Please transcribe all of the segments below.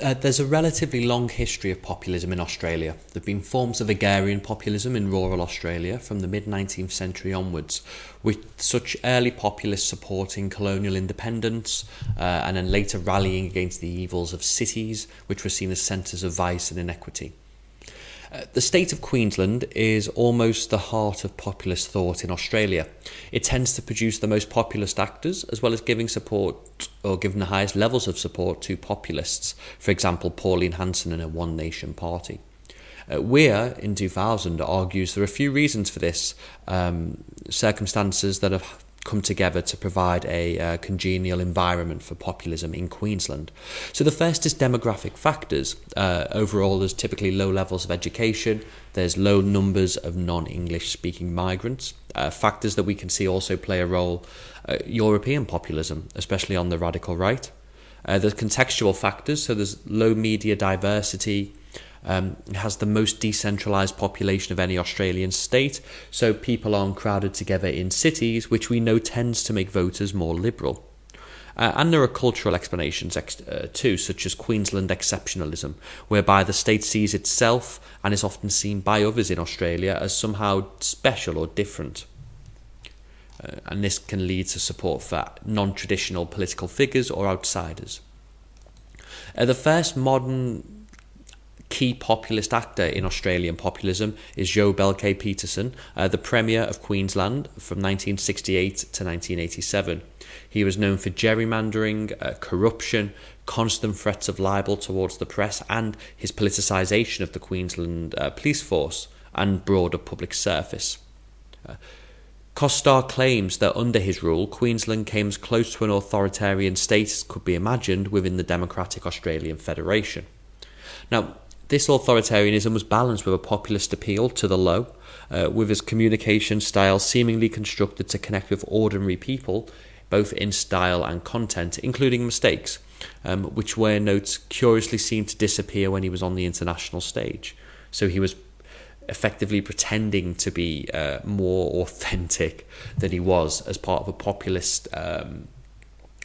There's a relatively long history of populism in Australia. There have been forms of agrarian populism in rural Australia from the mid-19th century onwards, with such early populists supporting colonial independence and then later rallying against the evils of cities, which were seen as centres of vice and inequity. The state of Queensland is almost the heart of populist thought in Australia. It tends to produce the most populist actors, as well as giving support or giving the highest levels of support to populists. For example, Pauline Hanson and a One Nation party. Weir, in 2000, argues there are a few reasons for this, circumstances that have come together to provide a congenial environment for populism in Queensland. So the first is demographic factors. Overall, there's typically low levels of education, there's low numbers of non-English speaking migrants. Factors that we can see also play a role, European populism, especially on the radical right. There's contextual factors, so there's low media diversity. It has the most decentralised population of any Australian state, so people aren't crowded together in cities, which we know tends to make voters more liberal. And there are cultural explanations too, such as Queensland exceptionalism, whereby the state sees itself and is often seen by others in Australia as somehow special or different. And this can lead to support for non-traditional political figures or outsiders. The first modern key populist actor in Australian populism is Joh Bjelke-Petersen, the Premier of Queensland from 1968 to 1987. He was known for gerrymandering, corruption, constant threats of libel towards the press, and his politicisation of the Queensland police force and broader public service. Costar claims that under his rule, Queensland came as close to an authoritarian state as could be imagined within the Democratic Australian Federation. Now, this authoritarianism was balanced with a populist appeal to the low, with his communication style seemingly constructed to connect with ordinary people, both in style and content, including mistakes, which Weir notes curiously seemed to disappear when he was on the international stage. So he was effectively pretending to be more authentic than he was as part of a populist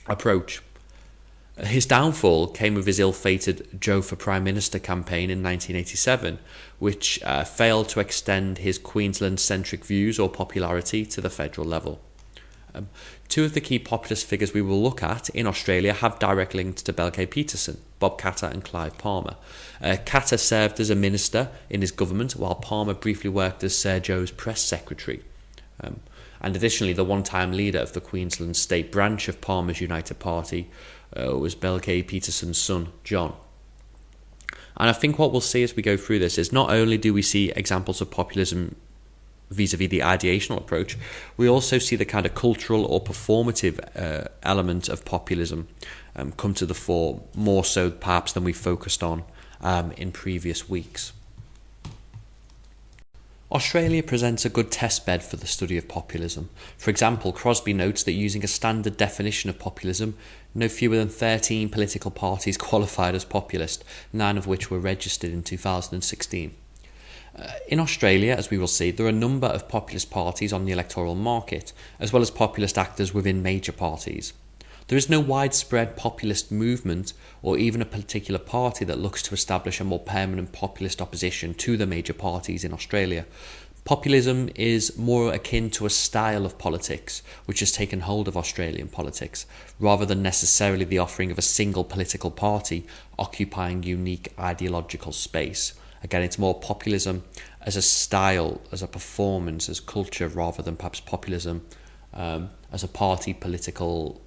approach. His downfall came with his ill-fated Joh for Prime Minister campaign in 1987, which failed to extend his Queensland-centric views or popularity to the federal level. Two of the key populist figures we will look at in Australia have direct links to Bjelke-Petersen, Bob Katter and Clive Palmer. Katter served as a minister in his government, while Palmer briefly worked as Sir Joh's press secretary. And additionally, the one-time leader of the Queensland state branch of Palmer's United Party was Bjelke-Petersen's son, John. And I think what we'll see as we go through this is not only do we see examples of populism vis-a-vis the ideational approach, we also see the kind of cultural or performative element of populism come to the fore, more so perhaps than we focused on in previous weeks. Australia presents a good testbed for the study of populism. For example, Crosby notes that using a standard definition of populism, no fewer than 13 political parties qualified as populist, 9 of which were registered in 2016. In Australia, as we will see, there are a number of populist parties on the electoral market, as well as populist actors within major parties. There is no widespread populist movement or even a particular party that looks to establish a more permanent populist opposition to the major parties in Australia. Populism is more akin to a style of politics which has taken hold of Australian politics, rather than necessarily the offering of a single political party occupying unique ideological space. Again, it's more populism as a style, as a performance, as culture, rather than perhaps populism as a party political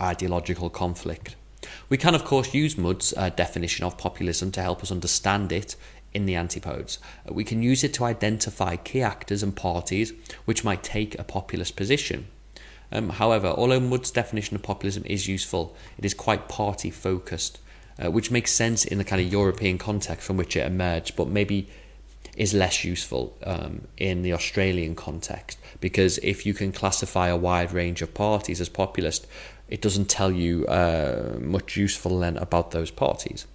ideological conflict. We can, of course, use Mudd's definition of populism to help us understand it in the Antipodes. We can use it to identify key actors and parties which might take a populist position. However, although Mudd's definition of populism is useful, it is quite party-focused, which makes sense in the kind of European context from which it emerged, but maybe is less useful in the Australian context, because if you can classify a wide range of parties as populist, it doesn't tell you much useful then about those parties.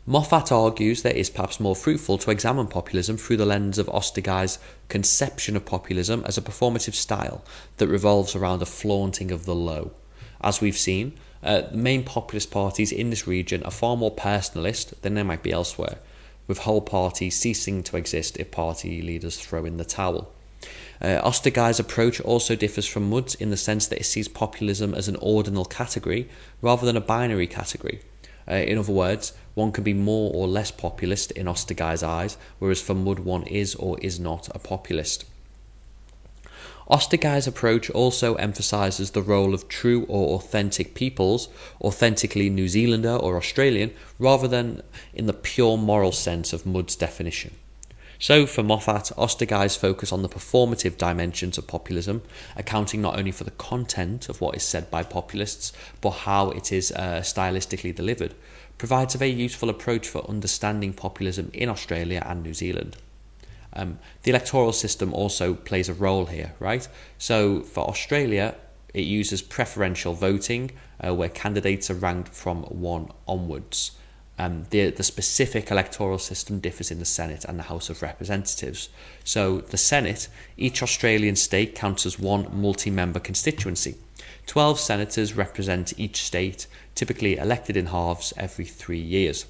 Moffat argues that it is perhaps more fruitful to examine populism through the lens of Osteguy's conception of populism as a performative style that revolves around a flaunting of the low. As we've seen, The main populist parties in this region are far more personalist than they might be elsewhere, with whole parties ceasing to exist if party leaders throw in the towel. Osteguy's approach also differs from Mudd's in the sense that it sees populism as an ordinal category rather than a binary category. In other words, one can be more or less populist in Osteguy's eyes, whereas for Mudd one is or is not a populist. Osteguy's approach also emphasises the role of true or authentic peoples, authentically New Zealander or Australian, rather than in the pure moral sense of Mudd's definition. So, for Moffat, Osteguy's focus on the performative dimensions of populism, accounting not only for the content of what is said by populists, but how it is stylistically delivered, provides a very useful approach for understanding populism in Australia and New Zealand. The electoral system also plays a role here, right? So, for Australia, it uses preferential voting, where candidates are ranked from 1 onwards. The specific electoral system differs in the Senate and the House of Representatives. So the Senate, each Australian state counts as one multi-member constituency. 12 senators represent each state, typically elected in halves every 3 years.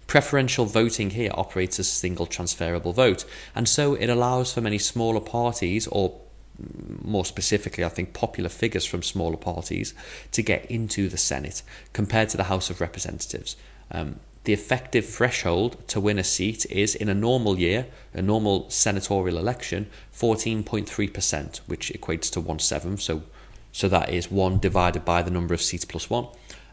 Preferential voting here operates as a single transferable vote, and so it allows for many smaller parties, or more specifically, I think, popular figures from smaller parties, to get into the Senate, compared to the House of Representatives. The effective threshold to win a seat is, in a normal year, a normal senatorial election, 14.3%, which equates to 1/7, so that is 1 divided by the number of seats plus 1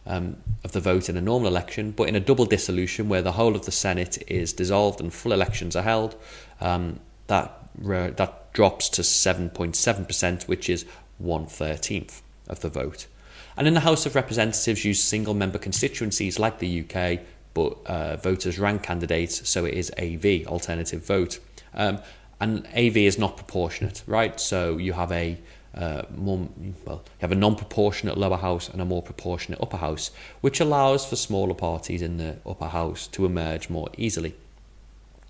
of the vote in a normal election. But in a double dissolution, where the whole of the Senate is dissolved and full elections are held, that drops to 7.7%, which is 1/13 of the vote. And in the House of Representatives, use single-member constituencies like the UK, but voters rank candidates, so it is AV, alternative vote. And AV is not proportionate, right? So you have a non-proportionate lower house and a more proportionate upper house, which allows for smaller parties in the upper house to emerge more easily.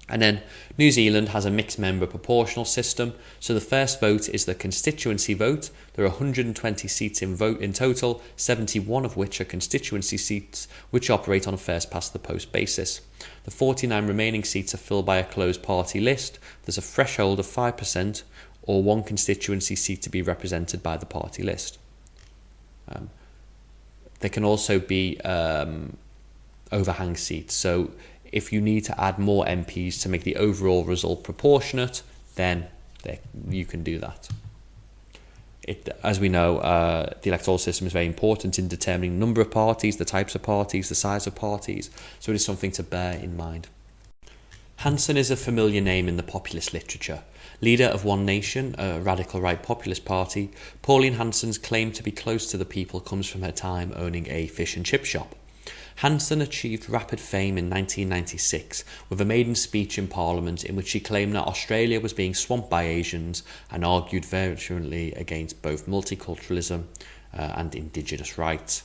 And then New Zealand has a mixed member proportional system. So the first vote is the constituency vote. There are 120 seats in total, 71 of which are constituency seats, which operate on a first past the post basis. The 49 remaining seats are filled by a closed party list. There's a threshold of 5% or 1 constituency seat to be represented by the party list. There can also be overhang seats. So if you need to add more MPs to make the overall result proportionate, then you can do that. As we know, the electoral system is very important in determining the number of parties, the types of parties, the size of parties, so it is something to bear in mind. Hanson is a familiar name in the populist literature. Leader of One Nation, a radical right populist party, Pauline Hanson's claim to be close to the people comes from her time owning a fish and chip shop. Hanson achieved rapid fame in 1996 with a maiden speech in Parliament in which she claimed that Australia was being swamped by Asians and argued virulently against both multiculturalism and Indigenous rights.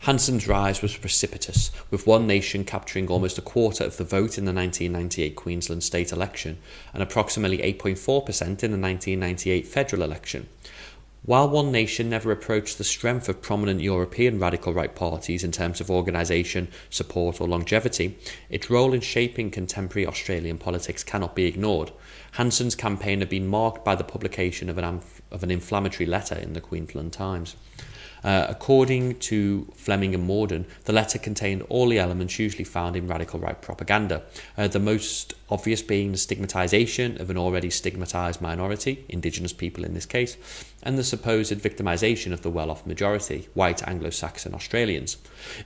Hanson's rise was precipitous, with One Nation capturing almost a quarter of the vote in the 1998 Queensland state election and approximately 8.4% in the 1998 federal election. While One Nation never approached the strength of prominent European radical right parties in terms of organisation, support or longevity, its role in shaping contemporary Australian politics cannot be ignored. Hanson's campaign had been marked by the publication of an inflammatory letter in the Queensland Times. According to Fleming and Morden, the letter contained all the elements usually found in radical right propaganda, the most obvious being the stigmatisation of an already stigmatised minority, Indigenous people in this case, and the supposed victimisation of the well-off majority, white Anglo-Saxon Australians.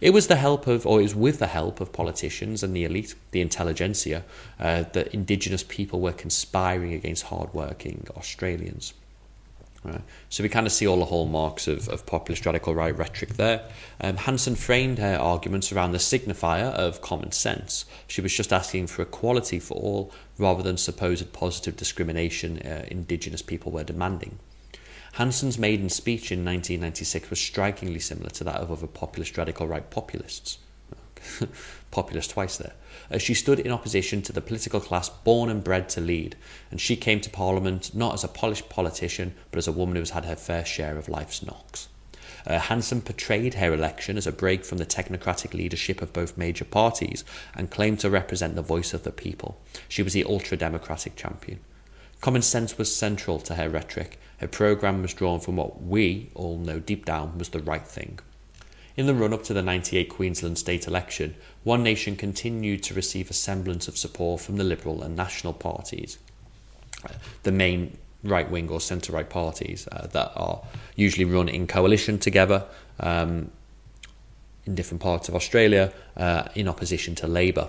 It was with the help of politicians and the elite, the intelligentsia, that Indigenous people were conspiring against hard-working Australians. Right. So we kind of see all the hallmarks of populist radical right rhetoric there. Hanson framed her arguments around the signifier of common sense. She was just asking for equality for all rather than supposed positive discrimination Indigenous people were demanding. Hanson's maiden speech in 1996 was strikingly similar to that of other populist radical right populists. Populist twice there. She stood in opposition to the political class born and bred to lead, and she came to Parliament not as a polished politician, but as a woman who has had her fair share of life's knocks. Hanson portrayed her election as a break from the technocratic leadership of both major parties and claimed to represent the voice of the people. She was the ultra-democratic champion. Common sense was central to her rhetoric. Her programme was drawn from what we all know deep down was the right thing. In the run-up to the 1998 Queensland state election, One Nation continued to receive a semblance of support from the Liberal and National parties, the main right-wing or centre-right parties that are usually run in coalition together in different parts of Australia in opposition to Labour.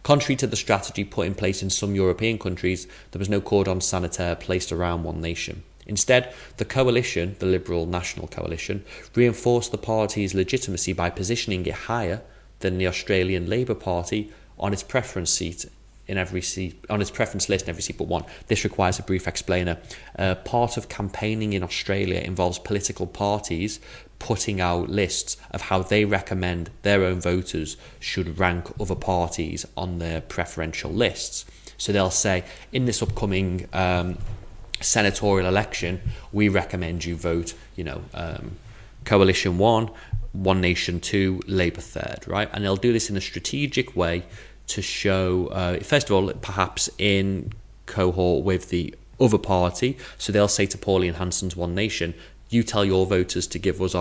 Contrary to the strategy put in place in some European countries, there was no cordon sanitaire placed around One Nation. Instead, the coalition, the Liberal National Coalition, reinforced the party's legitimacy by positioning it higher than the Australian Labor Party on its preference list in every seat but one. This requires a brief explainer. Part of campaigning in Australia involves political parties putting out lists of how they recommend their own voters should rank other parties on their preferential lists. So they'll say, in this upcoming senatorial election, we recommend you vote, Coalition 1, One Nation 2, Labour 3rd, right? And they'll do this in a strategic way to show, first of all, perhaps in cohort with the other party. So they'll say to Pauline Hanson's One Nation, you tell your voters to give us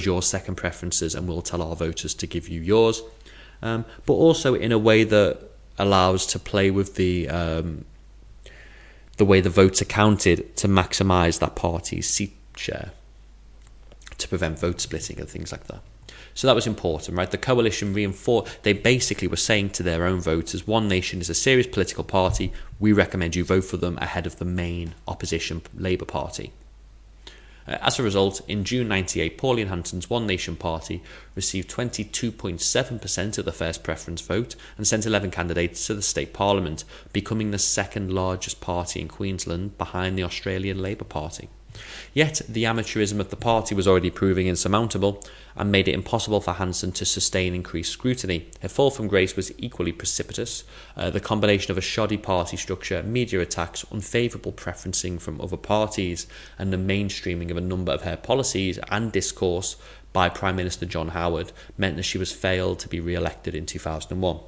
your second preferences, and we'll tell our voters to give you yours. But also in a way that allows to play with the way the votes are counted to maximise that party's seat share, to prevent vote splitting and things like that. So that was important, right? The coalition reinforced, they basically were saying to their own voters, One Nation is a serious political party, we recommend you vote for them ahead of the main opposition Labour Party. As a result, in June 1998, Pauline Hanson's One Nation party received 22.7% of the first preference vote and sent 11 candidates to the state parliament, becoming the second largest party in Queensland behind the Australian Labor Party. Yet, the amateurism of the party was already proving insurmountable and made it impossible for Hanson to sustain increased scrutiny. Her fall from grace was equally precipitous. The combination of a shoddy party structure, media attacks, unfavourable preferencing from other parties, and the mainstreaming of a number of her policies and discourse by Prime Minister John Howard meant that she was failed to be re-elected in 2001.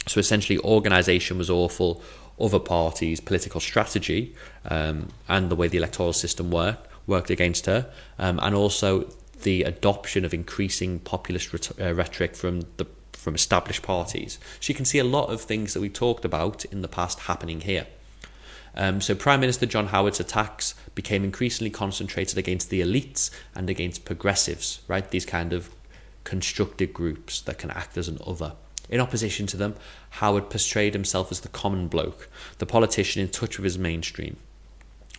So essentially, organisation was awful, other parties' political strategy and the way the electoral system worked against her, and also the adoption of increasing populist rhetoric from established parties. So you can see a lot of things that we talked about in the past happening here. So Prime Minister John Howard's attacks became increasingly concentrated against the elites and against progressives, right? These kind of constructed groups that can act as an other. In opposition to them, Howard portrayed himself as the common bloke, the politician in touch with his mainstream.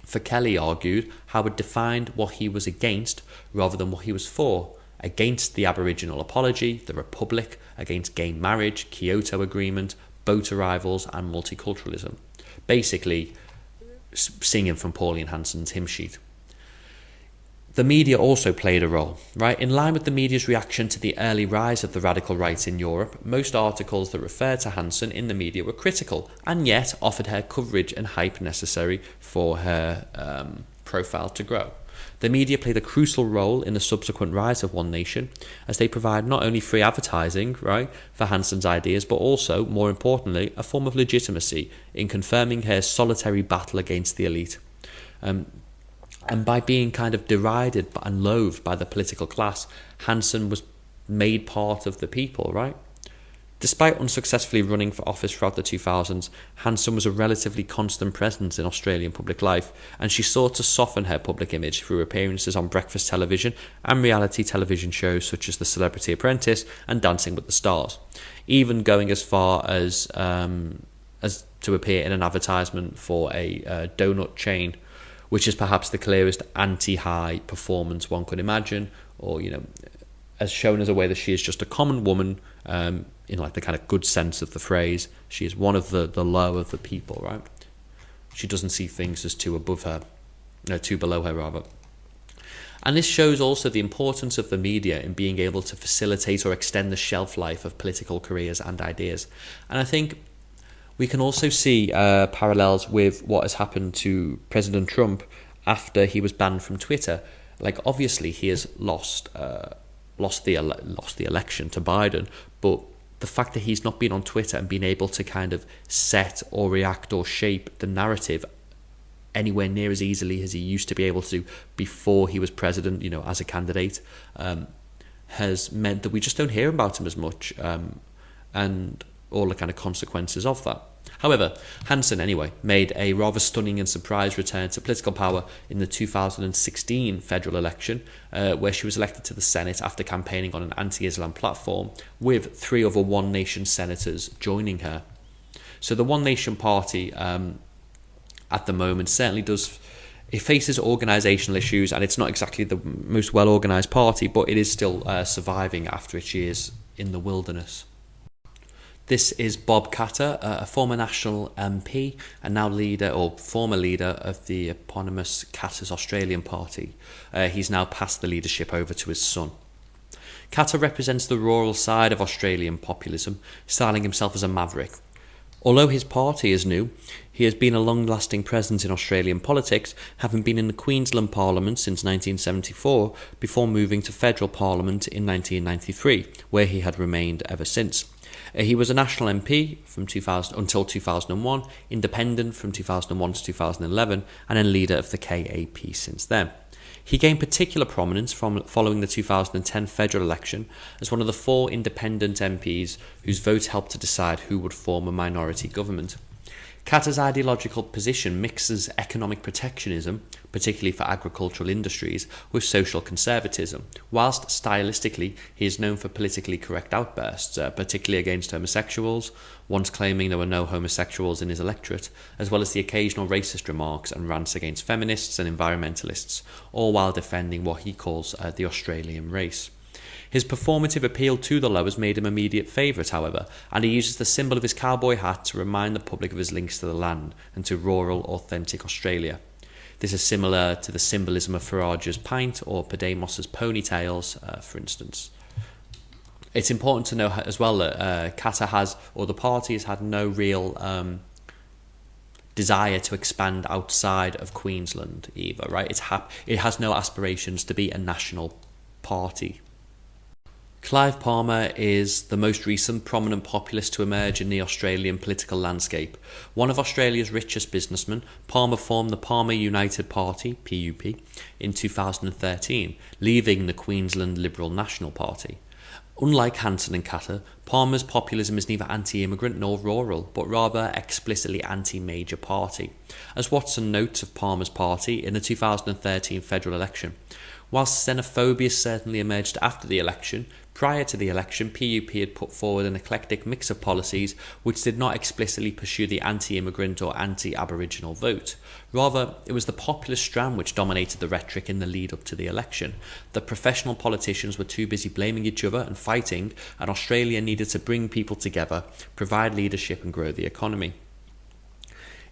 For Kelly argued, Howard defined what he was against rather than what he was for: against the Aboriginal apology, the Republic, against gay marriage, Kyoto Agreement, boat arrivals and multiculturalism. Basically, singing from Pauline Hanson's hymn sheet. The media also played a role, right? In line with the media's reaction to the early rise of the radical right in Europe, most articles that referred to Hanson in the media were critical, and yet offered her coverage and hype necessary for her profile to grow. The media played a crucial role in the subsequent rise of One Nation, as they provide not only free advertising, right, for Hanson's ideas, but also, more importantly, a form of legitimacy in confirming her solitary battle against the elite. And by being kind of derided and loathed by the political class, Hanson was made part of the people, right? Despite unsuccessfully running for office throughout the 2000s, Hanson was a relatively constant presence in Australian public life, and she sought to soften her public image through appearances on breakfast television and reality television shows such as The Celebrity Apprentice and Dancing with the Stars, even going as far as to appear in an advertisement for a donut chain, which is perhaps the clearest anti-high performance one could imagine, or, as shown as a way that she is just a common woman, in like the kind of good sense of the phrase. She is one of the low of the people, right? She doesn't see things as too below her, rather. And this shows also the importance of the media in being able to facilitate or extend the shelf life of political careers and ideas. And I think we can also see parallels with what has happened to President Trump after he was banned from Twitter. Like, obviously, he has lost the election to Biden, but the fact that he's not been on Twitter and been able to kind of set or react or shape the narrative anywhere near as easily as he used to be able to before he was president, as a candidate, has meant that we just don't hear about him as much, and all the kind of consequences of that. However, Hanson, anyway, made a rather stunning and surprise return to political power in the 2016 federal election, where she was elected to the Senate after campaigning on an anti-Islam platform, with 3 other One Nation senators joining her. So the One Nation Party, at the moment, certainly it faces organisational issues, and it's not exactly the most well-organised party, but it is still surviving after its years in the wilderness. This is Bob Katter, a former National MP and now former leader of the eponymous Katter's Australian Party. He's now passed the leadership over to his son. Katter represents the rural side of Australian populism, styling himself as a maverick. Although his party is new, he has been a long-lasting presence in Australian politics, having been in the Queensland Parliament since 1974, before moving to federal Parliament in 1993, where he had remained ever since. He was a National MP from 2000 until 2001, independent from 2001 to 2011, and then leader of the KAP since then. He gained particular prominence following the 2010 federal election as one of the 4 independent MPs whose votes helped to decide who would form a minority government. Katter's ideological position mixes economic protectionism, particularly for agricultural industries, with social conservatism, whilst stylistically he is known for politically correct outbursts, particularly against homosexuals, once claiming there were no homosexuals in his electorate, as well as the occasional racist remarks and rants against feminists and environmentalists, all while defending what he calls the Australian race. His performative appeal to the lowers made him immediate favourite, however, and he uses the symbol of his cowboy hat to remind the public of his links to the land and to rural, authentic Australia. This is similar to the symbolism of Farage's pint or Podemos's ponytails, for instance. It's important to know as well that Katter the party has had no real desire to expand outside of Queensland either, right? It has no aspirations to be a national party. Clive Palmer is the most recent prominent populist to emerge in the Australian political landscape. One of Australia's richest businessmen, Palmer formed the Palmer United Party, PUP, in 2013, leaving the Queensland Liberal National Party. Unlike Hanson and Katter, Palmer's populism is neither anti-immigrant nor rural, but rather explicitly anti-major party. As Watson notes of Palmer's party in the 2013 federal election, whilst xenophobia certainly emerged after the election, prior to the election, PUP had put forward an eclectic mix of policies which did not explicitly pursue the anti-immigrant or anti-Aboriginal vote. Rather, it was the populist strand which dominated the rhetoric in the lead-up to the election. The professional politicians were too busy blaming each other and fighting, and Australia needed to bring people together, provide leadership and grow the economy.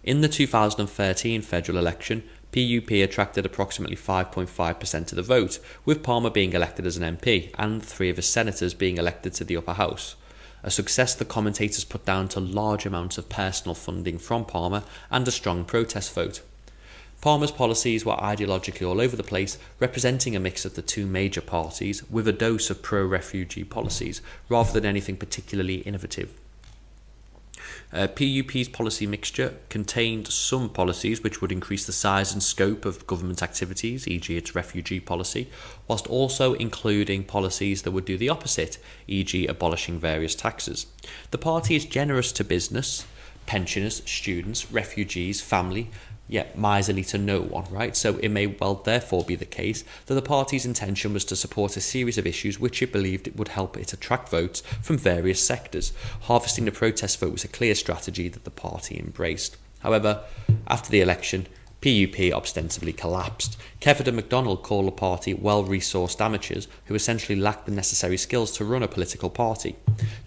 In the 2013 federal election, PUP attracted approximately 5.5% of the vote, with Palmer being elected as an MP and 3 of his senators being elected to the upper house. A success the commentators put down to large amounts of personal funding from Palmer and a strong protest vote. Palmer's policies were ideologically all over the place, representing a mix of the 2 major parties with a dose of pro-refugee policies, rather than anything particularly innovative. PUP's policy mixture contained some policies which would increase the size and scope of government activities, e.g. its refugee policy, whilst also including policies that would do the opposite, e.g. abolishing various taxes. The party is generous to business, pensioners, students, refugees, family, yet miserly to no one, right? So it may well therefore be the case that the party's intention was to support a series of issues which it believed it would help it attract votes from various sectors. Harvesting the protest vote was a clear strategy that the party embraced. However, after the election, PUP ostensibly collapsed. Kevin and MacDonald called the party well-resourced amateurs who essentially lacked the necessary skills to run a political party.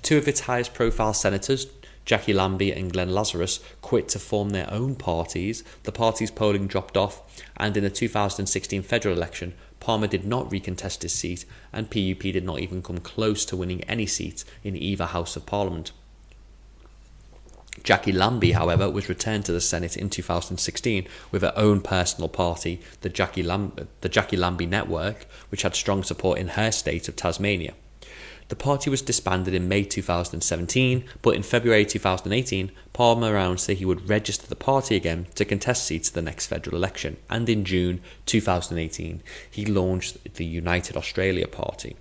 2 of its highest-profile senators, Jackie Lambie and Glenn Lazarus, quit to form their own parties. The party's polling dropped off, and in the 2016 federal election, Palmer did not recontest his seat, and PUP did not even come close to winning any seats in either House of Parliament. Jackie Lambie, however, was returned to the Senate in 2016 with her own personal party, the Jackie Lambie Network, which had strong support in her state of Tasmania. The party was disbanded in May 2017, but in February 2018, Palmer announced that he would register the party again to contest seats at the next federal election, and in June 2018, he launched the United Australia Party.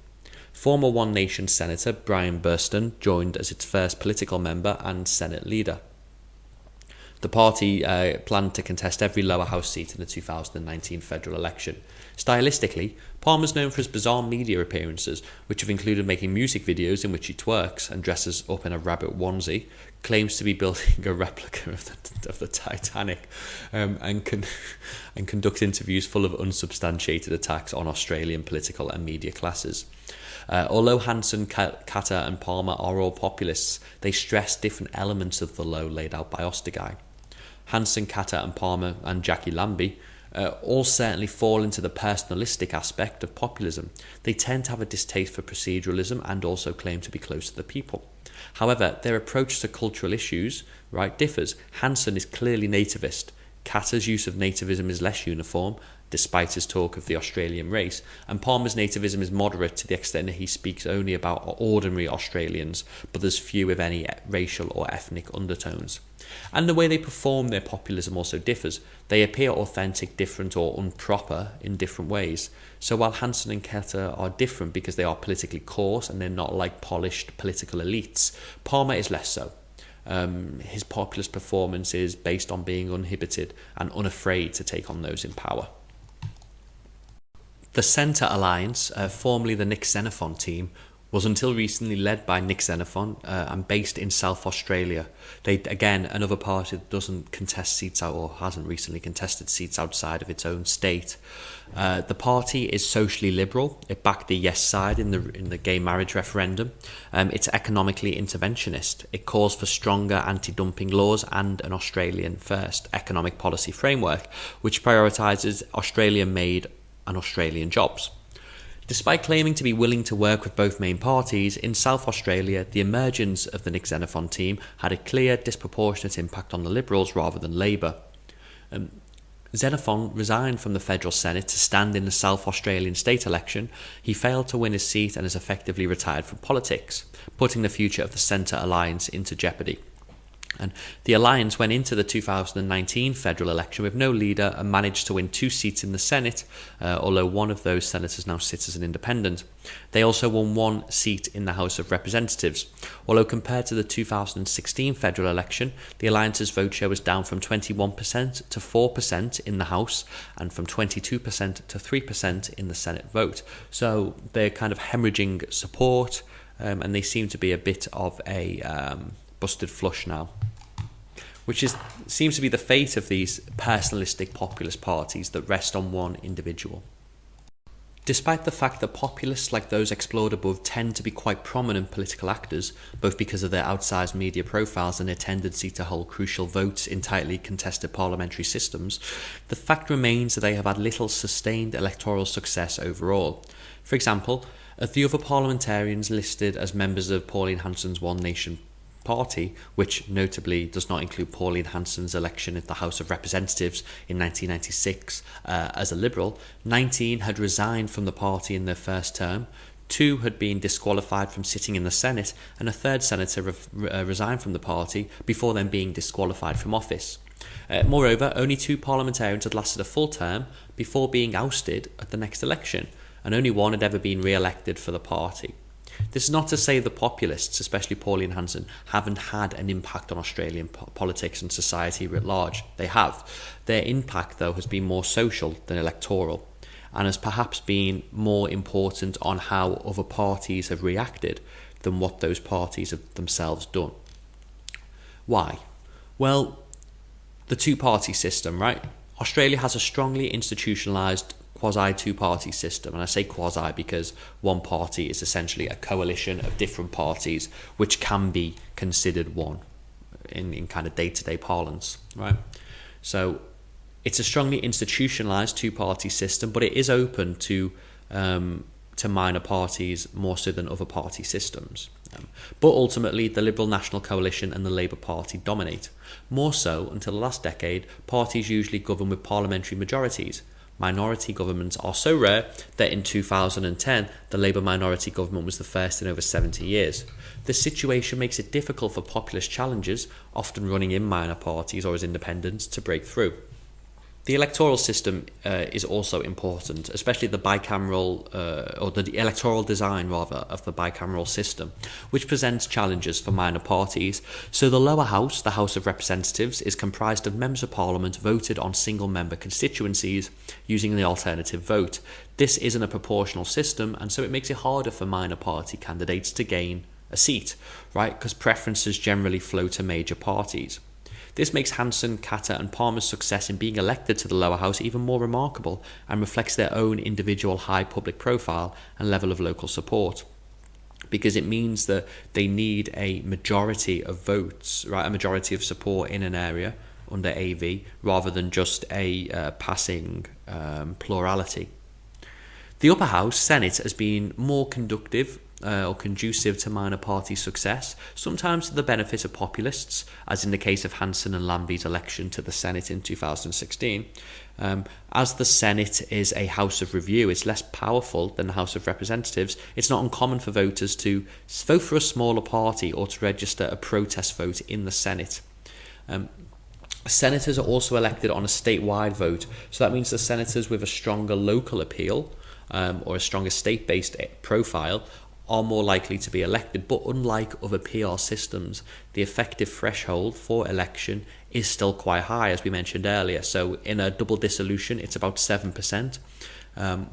Former One Nation Senator Brian Burston joined as its first political member and Senate leader. The party planned to contest every lower house seat in the 2019 federal election. Stylistically, Palmer's known for his bizarre media appearances, which have included making music videos in which he twerks and dresses up in a rabbit onesie, claims to be building a replica of the Titanic, and conduct interviews full of unsubstantiated attacks on Australian political and media classes. Although Hanson, Katter and Palmer are all populists, they stress different elements of the law laid out by Osterguy. Hanson, Katter and Palmer and Jackie Lambie all certainly fall into the personalistic aspect of populism. They tend to have a distaste for proceduralism and also claim to be close to the people. However, their approach to cultural issues, differs. Hanson is clearly nativist. Katter's use of nativism is less uniform, despite his talk of the Australian race, and Palmer's nativism is moderate to the extent that he speaks only about ordinary Australians, but there's few, if any, racial or ethnic undertones. And the way they perform their populism also differs. They appear authentic, different, or improper in different ways. So while Hanson and Katter are different because they are politically coarse and they're not like polished political elites, Palmer is less so. His populist performance is based on being uninhibited and unafraid to take on those in power. The Centre Alliance, formerly the Nick Xenophon team, was until recently led by Nick Xenophon and based in South Australia. They, again, another party that doesn't contest seats out or hasn't recently contested seats outside of its own state. The party is socially liberal. It backed the yes side in the gay marriage referendum. It's economically interventionist. It calls for stronger anti-dumping laws and an Australian-first economic policy framework, which prioritises Australian-made and Australian jobs. Despite claiming to be willing to work with both main parties, in South Australia, the emergence of the Nick Xenophon team had a clear, disproportionate impact on the Liberals rather than Labour. Xenophon resigned from the federal Senate to stand in the South Australian state election. He failed to win his seat and has effectively retired from politics, putting the future of the Centre Alliance into jeopardy. And the Alliance went into the 2019 federal election with no leader and managed to win 2 seats in the Senate, although one of those senators now sits as an independent. They also won 1 seat in the House of Representatives. Although compared to the 2016 federal election, the Alliance's vote share was down from 21% to 4% in the House and from 22% to 3% in the Senate vote. So they're kind of hemorrhaging support, and they seem to be a bit of a busted flush now, which seems to be the fate of these personalistic populist parties that rest on one individual. Despite the fact that populists like those explored above tend to be quite prominent political actors, both because of their outsized media profiles and their tendency to hold crucial votes in tightly contested parliamentary systems, the fact remains that they have had little sustained electoral success overall. For example, the other parliamentarians listed as members of Pauline Hanson's One Nation Party, which notably does not include Pauline Hanson's election at the House of Representatives in 1996 as a Liberal, 19 had resigned from the party in their first term, 2 had been disqualified from sitting in the Senate, and a third senator resigned from the party before then being disqualified from office. Moreover, only 2 parliamentarians had lasted a full term before being ousted at the next election, and only 1 had ever been re-elected for the party. This is not to say the populists, especially Pauline Hanson, haven't had an impact on Australian politics and society writ large. They have. Their impact, though, has been more social than electoral, and has perhaps been more important on how other parties have reacted than what those parties have themselves done. Why? Well, the two-party system, right? Australia has a strongly institutionalised quasi-two-party system, and I say quasi because one party is essentially a coalition of different parties which can be considered one in kind of day-to-day parlance, right? So it's a strongly institutionalised two-party system, but it is open to to minor parties more so than other party systems. But ultimately, the Liberal National Coalition and the Labour Party dominate. More so, until the last decade, parties usually govern with parliamentary majorities. Minority governments are so rare that in 2010, the Labour minority government was the first in over 70 years. This situation makes it difficult for populist challengers, often running in minor parties or as independents, to break through. The electoral system is also important, especially the bicameral, or the electoral design rather, of the bicameral system, which presents challenges for minor parties. So the lower house, the House of Representatives, is comprised of members of parliament voted on single-member constituencies using the alternative vote. This isn't a proportional system, and so it makes it harder for minor party candidates to gain a seat, right? Because preferences generally flow to major parties. This makes Hanson, Katter and Palmer's success in being elected to the lower house even more remarkable and reflects their own individual high public profile and level of local support. Because it means that they need a majority of votes, right, a majority of support in an area under AV, rather than just a passing plurality. The upper house, Senate, has been more conducive to minor party success, sometimes to the benefit of populists, as in the case of Hanson and Lambie's election to the Senate in 2016. As the Senate is a House of Review, it's less powerful than the House of Representatives. It's not uncommon for voters to vote for a smaller party or to register a protest vote in the Senate. Senators are also elected on a statewide vote, so that means the senators with a stronger local appeal or a stronger state-based profile are more likely to be elected. But unlike other PR systems, the effective threshold for election is still quite high, as we mentioned earlier. So in a double dissolution, it's about 7%,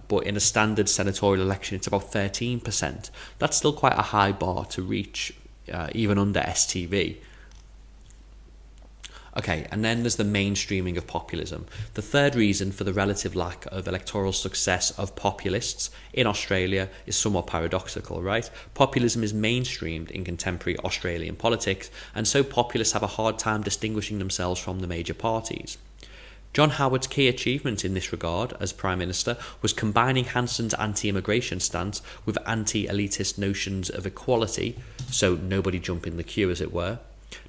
but in a standard senatorial election, it's about 13%. That's still quite a high bar to reach, even under STV. Okay, and then there's the mainstreaming of populism. The third reason for the relative lack of electoral success of populists in Australia is somewhat paradoxical, right? Populism is mainstreamed in contemporary Australian politics, and so populists have a hard time distinguishing themselves from the major parties. John Howard's key achievement in this regard as Prime Minister was combining Hanson's anti-immigration stance with anti-elitist notions of equality, so nobody jump in the queue as it were.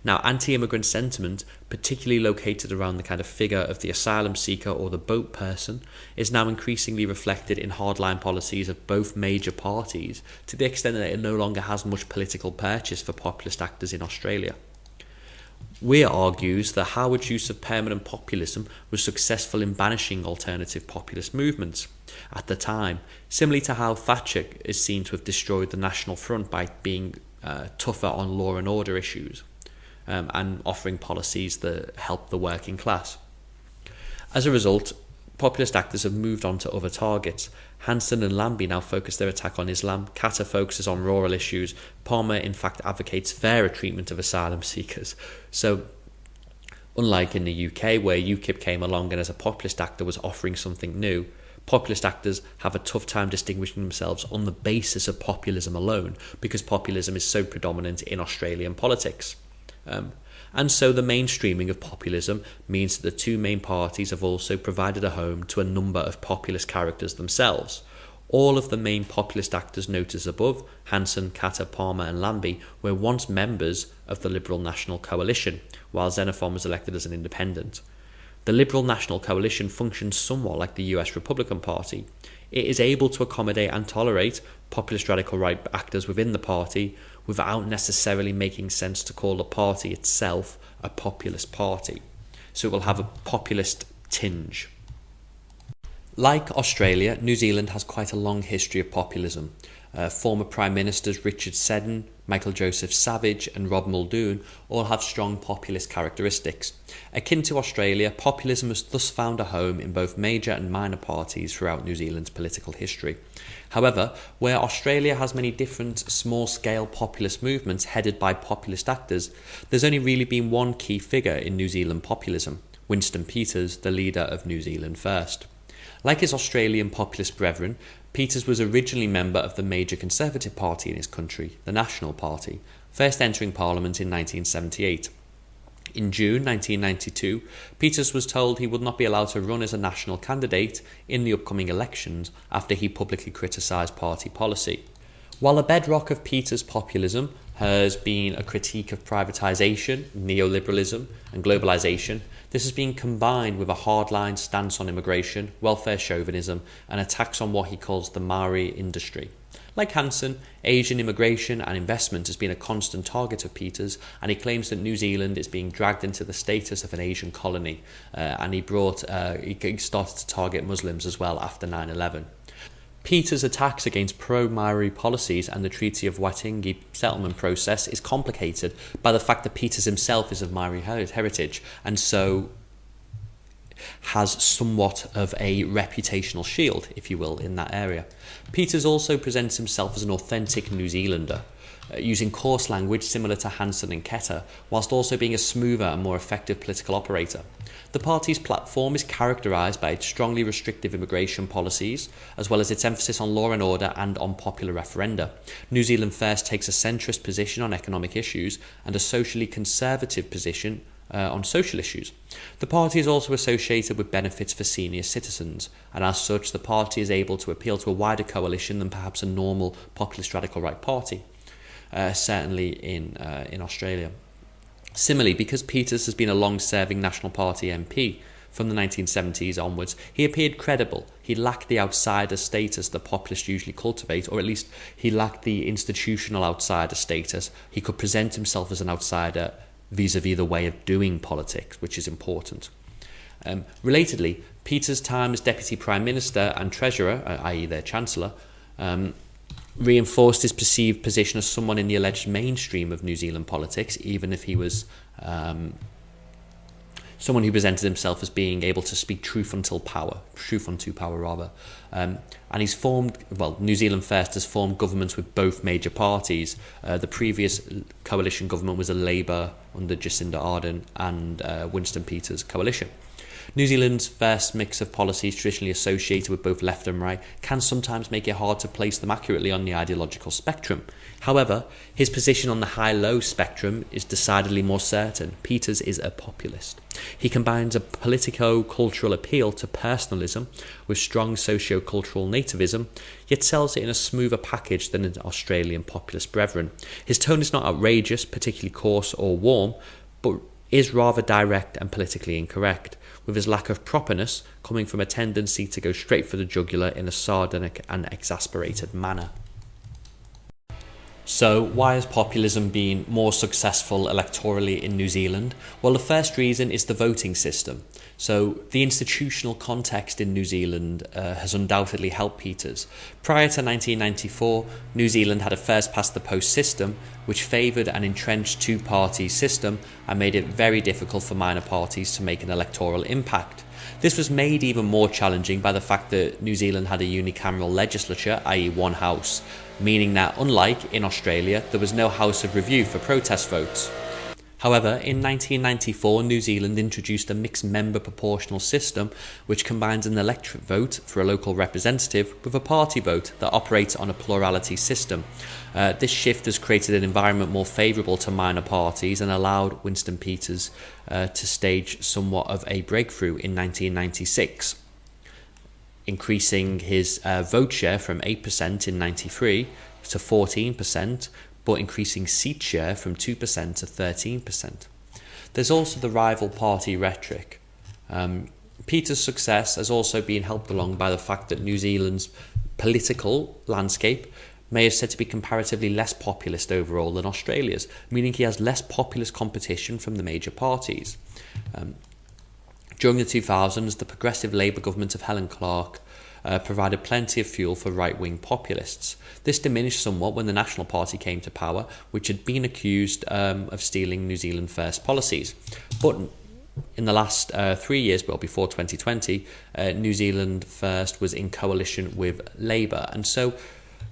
Now, anti-immigrant sentiment, particularly located around the kind of figure of the asylum seeker or the boat person, is now increasingly reflected in hardline policies of both major parties, to the extent that it no longer has much political purchase for populist actors in Australia. Weir argues that Howard's use of permanent populism was successful in banishing alternative populist movements at the time, similarly to how Thatcher is seen to have destroyed the National Front by being tougher on law and order issues. And offering policies that help the working class. As a result, populist actors have moved on to other targets. Hanson and Lambie now focus their attack on Islam. Katter focuses on rural issues. Palmer, in fact, advocates fairer treatment of asylum seekers. So, unlike in the UK, where UKIP came along and as a populist actor was offering something new, populist actors have a tough time distinguishing themselves on the basis of populism alone, because populism is so predominant in Australian politics. And so the mainstreaming of populism means that the two main parties have also provided a home to a number of populist characters themselves. All of the main populist actors noted above, Hanson, Katter, Palmer and Lambie, were once members of the Liberal National Coalition, while Xenophon was elected as an independent. The Liberal National Coalition functions somewhat like the US Republican Party. It is able to accommodate and tolerate populist radical right actors within the party, without necessarily making sense to call the party itself a populist party. So it will have a populist tinge. Like Australia, New Zealand has quite a long history of populism. Former Prime Ministers Richard Seddon, Michael Joseph Savage and Rob Muldoon all have strong populist characteristics. Akin to Australia, populism has thus found a home in both major and minor parties throughout New Zealand's political history. However, where Australia has many different small-scale populist movements headed by populist actors, there's only really been one key figure in New Zealand populism, Winston Peters, the leader of New Zealand First. Like his Australian populist brethren, Peters was originally member of the major Conservative Party in his country, the National Party, first entering Parliament in 1978. In June 1992, Peters was told he would not be allowed to run as a national candidate in the upcoming elections after he publicly criticised party policy. While a bedrock of Peters' populism has been a critique of privatisation, neoliberalism and globalisation, this has been combined with a hardline stance on immigration, welfare chauvinism and attacks on what he calls the Maori industry. Like Hanson, Asian immigration and investment has been a constant target of Peters, and he claims that New Zealand is being dragged into the status of an Asian colony, and he started to target Muslims as well after 9/11. Peters' attacks against pro-Maori policies and the Treaty of Waitangi settlement process is complicated by the fact that Peters himself is of Maori heritage, and so has somewhat of a reputational shield, if you will, in that area. Peters also presents himself as an authentic New Zealander, using coarse language similar to Hanson and Ketter, whilst also being a smoother and more effective political operator. The party's platform is characterised by its strongly restrictive immigration policies, as well as its emphasis on law and order and on popular referenda. New Zealand First takes a centrist position on economic issues and a socially conservative position on social issues. The party is also associated with benefits for senior citizens, and as such the party is able to appeal to a wider coalition than perhaps a normal populist radical right party, certainly in Australia. Similarly, because Peters has been a long-serving National Party MP from the 1970s onwards, he appeared credible. He lacked the outsider status that populists usually cultivate, or at least he lacked the institutional outsider status. He could present himself as an outsider vis-a-vis the way of doing politics, which is important. Relatedly, Peters' time as Deputy Prime Minister and Treasurer, i.e. their Chancellor, reinforced his perceived position as someone in the alleged mainstream of New Zealand politics, even if he was someone who presented himself as being able to speak truth unto power. And he's formed, New Zealand First has formed governments with both major parties. The previous coalition government was a Labour under Jacinda Ardern and Winston Peters coalition. New Zealand's first mix of policies traditionally associated with both left and right can sometimes make it hard to place them accurately on the ideological spectrum. However, his position on the high-low spectrum is decidedly more certain. Peters is a populist. He combines a politico-cultural appeal to personalism with strong socio-cultural nativism, yet sells it in a smoother package than his Australian populist brethren. His tone is not outrageous, particularly coarse or warm, but is rather direct and politically incorrect, with his lack of properness coming from a tendency to go straight for the jugular in a sardonic and exasperated manner. So, why has populism been more successful electorally in New Zealand? Well, the first reason is the voting system. So, the institutional context in New Zealand has undoubtedly helped Peters. Prior to 1994, New Zealand had a first-past-the-post system, which favoured an entrenched two-party system and made it very difficult for minor parties to make an electoral impact. This was made even more challenging by the fact that New Zealand had a unicameral legislature, i.e. one house, meaning that, unlike in Australia, there was no House of Review for protest votes. However, in 1994, New Zealand introduced a mixed-member proportional system which combines an electorate vote for a local representative with a party vote that operates on a plurality system. This shift has created an environment more favourable to minor parties and allowed Winston Peters to stage somewhat of a breakthrough in 1996, increasing his vote share from 8% in 93 to 14%, but increasing seat share from 2% to 13%. There's also the rival party rhetoric. Peters' success has also been helped along by the fact that New Zealand's political landscape may have said to be comparatively less populist overall than Australia's, meaning he has less populist competition from the major parties. During the 2000s, the progressive Labour government of Helen Clark provided plenty of fuel for right-wing populists. This diminished somewhat when the National Party came to power, which had been accused of stealing New Zealand First policies. But in the last 3 years, before 2020, New Zealand First was in coalition with Labour, and so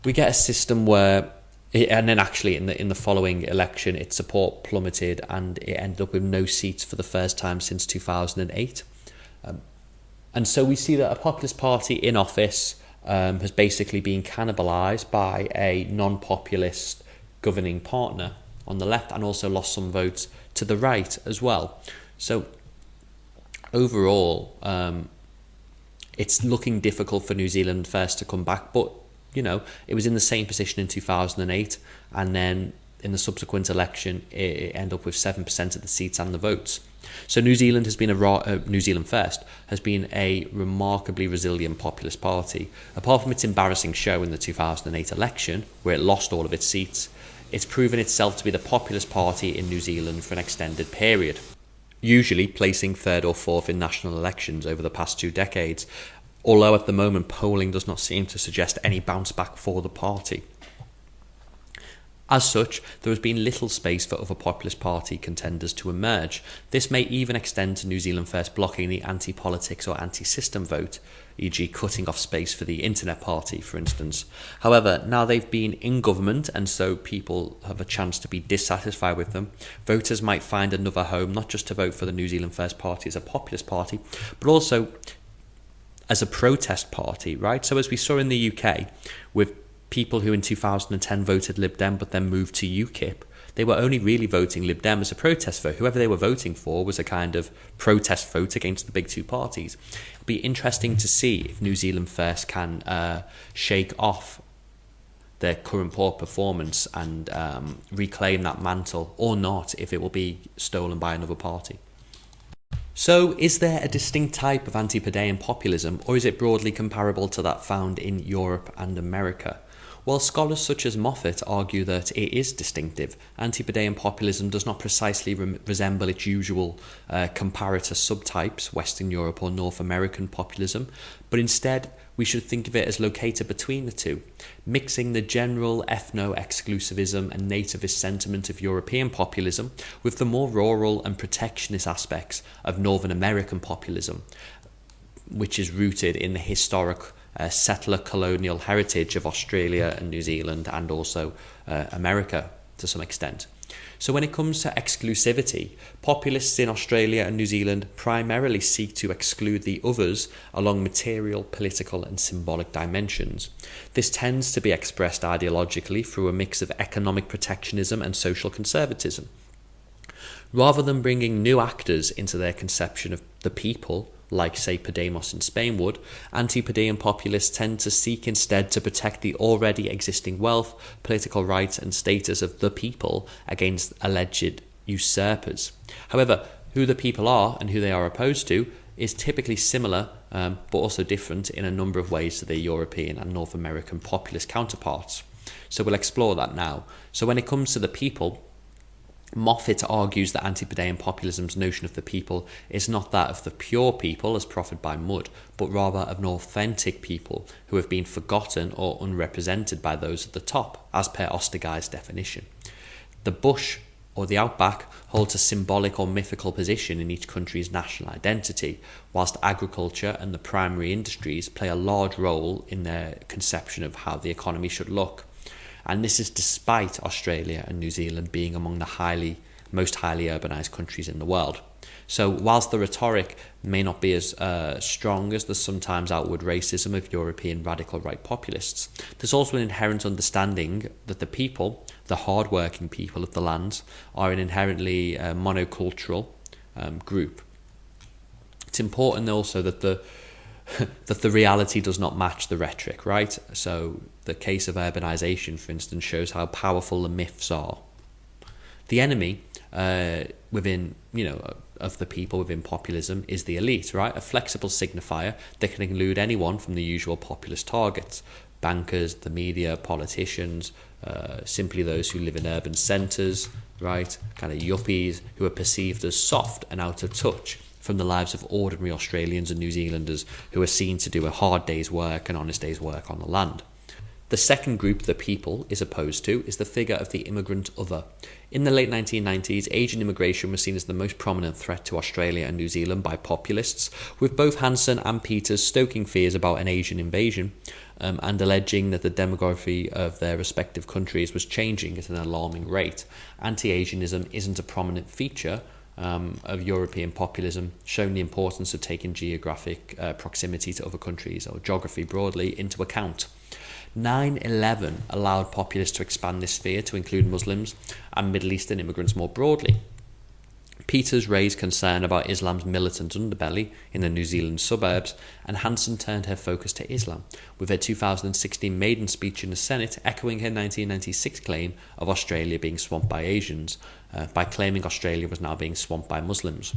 we get a system where, and then actually in the following election, its support plummeted and it ended up with no seats for the first time since 2008. And so we see that a populist party in office has basically been cannibalised by a non-populist governing partner on the left, and also lost some votes to the right as well. So overall, it's looking difficult for New Zealand First to come back, but it was in the same position in 2008, and then in the subsequent election, it ended up with 7% of the seats and the votes. So New Zealand New Zealand First has been a remarkably resilient populist party. Apart from its embarrassing show in the 2008 election, where it lost all of its seats, it's proven itself to be the populist party in New Zealand for an extended period, usually placing third or fourth in national elections over the past 2 decades, although at the moment polling does not seem to suggest any bounce back for the party. As such, there has been little space for other populist party contenders to emerge. This may even extend to New Zealand First blocking the anti-politics or anti-system vote, e.g. cutting off space for the Internet Party, for instance. However, now they've been in government, and so people have a chance to be dissatisfied with them, voters might find another home, not just to vote for the New Zealand First Party as a populist party, but also as a protest party, right? So as we saw in the UK, with people who in 2010 voted Lib Dem but then moved to UKIP, they were only really voting Lib Dem as a protest vote. Whoever they were voting for was a kind of protest vote against the big two parties. It'll be interesting to see if New Zealand First can shake off their current poor performance and reclaim that mantle, or not, if it will be stolen by another party. So, is there a distinct type of Antipodean populism, or is it broadly comparable to that found in Europe and America? While scholars such as Moffat argue that it is distinctive, Antipodean populism does not precisely resemble its usual comparator subtypes, Western Europe or North American populism, but instead we should think of it as located between the two, mixing the general ethno-exclusivism and nativist sentiment of European populism with the more rural and protectionist aspects of Northern American populism, which is rooted in the historic settler colonial heritage of Australia and New Zealand, and also America to some extent. So when it comes to exclusivity, populists in Australia and New Zealand primarily seek to exclude the others along material, political and symbolic dimensions. This tends to be expressed ideologically through a mix of economic protectionism and social conservatism. Rather than bringing new actors into their conception of the people, like say Podemos in Spain would, Antipodean populists tend to seek instead to protect the already existing wealth, political rights and status of the people against alleged usurpers. However, who the people are and who they are opposed to is typically similar, but also different in a number of ways to their European and North American populist counterparts. So we'll explore that now. So when it comes to the people, Moffat argues that Antipodean populism's notion of the people is not that of the pure people as proffered by Mudd, but rather of an authentic people who have been forgotten or unrepresented by those at the top, as per Osterguy's definition. The bush, or the outback, holds a symbolic or mythical position in each country's national identity, whilst agriculture and the primary industries play a large role in their conception of how the economy should look. And this is despite Australia and New Zealand being among the most highly urbanised countries in the world. So whilst the rhetoric may not be as strong as the sometimes outward racism of European radical right populists, there's also an inherent understanding that the people, the hard-working people of the land, are an inherently monocultural group. It's important also that the reality does not match the rhetoric, right? So the case of urbanisation, for instance, shows how powerful the myths are. The enemy within, of the people within populism is the elite, right? A flexible signifier that can include anyone from the usual populist targets: bankers, the media, politicians, simply those who live in urban centres, right? Kind of yuppies who are perceived as soft and out of touch from the lives of ordinary Australians and New Zealanders who are seen to do a hard day's work, an honest day's work on the land. The second group the people is opposed to is the figure of the immigrant other. In the late 1990s, Asian immigration was seen as the most prominent threat to Australia and New Zealand by populists, with both Hanson and Peters stoking fears about an Asian invasion and alleging that the demography of their respective countries was changing at an alarming rate. Anti-Asianism isn't a prominent feature of European populism, showing the importance of taking geographic proximity to other countries, or geography broadly, into account. 9/11 allowed populists to expand this sphere to include Muslims and Middle Eastern immigrants more broadly. Peters raised concern about Islam's militant underbelly in the New Zealand suburbs, and Hanson turned her focus to Islam, with her 2016 maiden speech in the Senate echoing her 1996 claim of Australia being swamped by Asians, by claiming Australia was now being swamped by Muslims.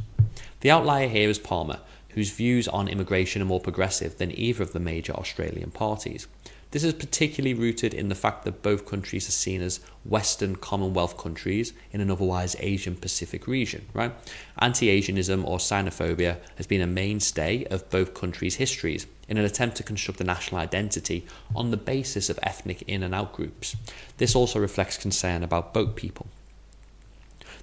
The outlier here is Palmer, whose views on immigration are more progressive than either of the major Australian parties. This is particularly rooted in the fact that both countries are seen as Western Commonwealth countries in an otherwise Asian Pacific region, right? Anti-Asianism or xenophobia has been a mainstay of both countries' histories in an attempt to construct a national identity on the basis of ethnic in and out groups. This also reflects concern about boat people.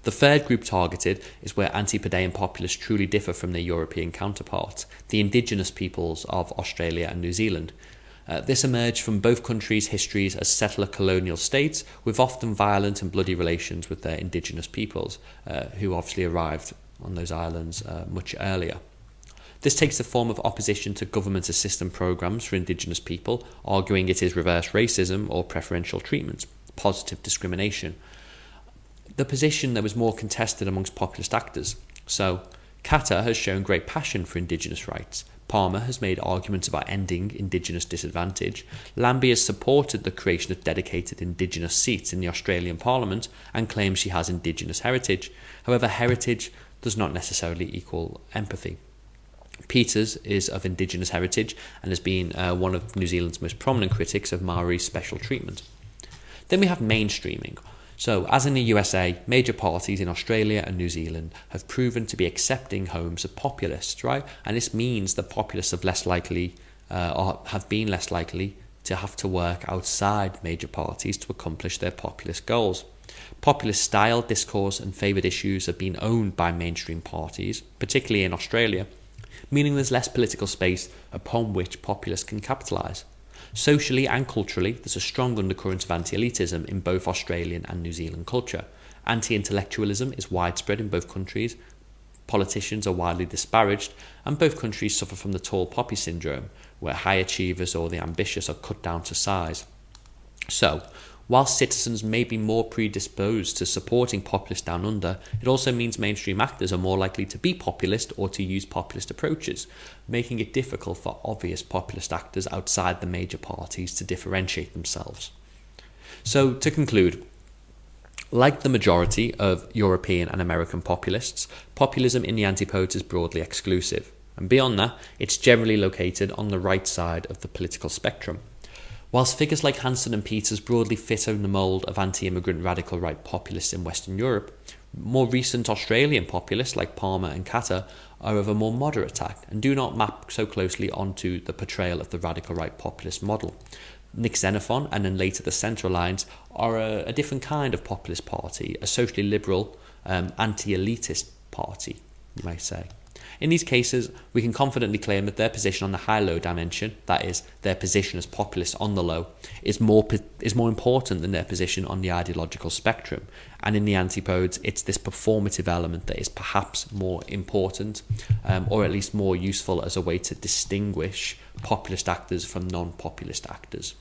The third group targeted is where Antipodean populists truly differ from their European counterparts, the indigenous peoples of Australia and New Zealand. This emerged from both countries' histories as settler colonial states, with often violent and bloody relations with their indigenous peoples, who obviously arrived on those islands much earlier. This takes the form of opposition to government assistance programs for indigenous people, arguing it is reverse racism or preferential treatment, positive discrimination. The position that was more contested amongst populist actors. So, Katter has shown great passion for indigenous rights. Palmer has made arguments about ending indigenous disadvantage. Lambie has supported the creation of dedicated indigenous seats in the Australian Parliament and claims she has indigenous heritage. However, heritage does not necessarily equal empathy. Peters is of indigenous heritage and has been one of New Zealand's most prominent critics of Maori's special treatment. Then we have mainstreaming. So, as in the USA, major parties in Australia and New Zealand have proven to be accepting homes of populists, right? And this means that populists have been less likely to have to work outside major parties to accomplish their populist goals. Populist style, discourse and favoured issues have been owned by mainstream parties, particularly in Australia, meaning there's less political space upon which populists can capitalise. Socially and culturally, there's a strong undercurrent of anti-elitism in both Australian and New Zealand culture. Anti-intellectualism is widespread in both countries. Politicians are widely disparaged, and both countries suffer from the tall poppy syndrome, where high achievers or the ambitious are cut down to size. So, while citizens may be more predisposed to supporting populists down under, it also means mainstream actors are more likely to be populist or to use populist approaches, making it difficult for obvious populist actors outside the major parties to differentiate themselves. So, to conclude, like the majority of European and American populists, populism in the Antipodes is broadly exclusive, and beyond that, it's generally located on the right side of the political spectrum. Whilst figures like Hanson and Peters broadly fit in the mould of anti-immigrant radical right populists in Western Europe, more recent Australian populists like Palmer and Katter are of a more moderate tack and do not map so closely onto the portrayal of the radical right populist model. Xenophon and then later the Centre Alliance are a different kind of populist party, a socially liberal, anti-elitist party, you might say. In these cases, we can confidently claim that their position on the high-low dimension, that is, their position as populists on the low, is more important than their position on the ideological spectrum. And in the antipodes, it's this performative element that is perhaps more important, or at least more useful as a way to distinguish populist actors from non-populist actors.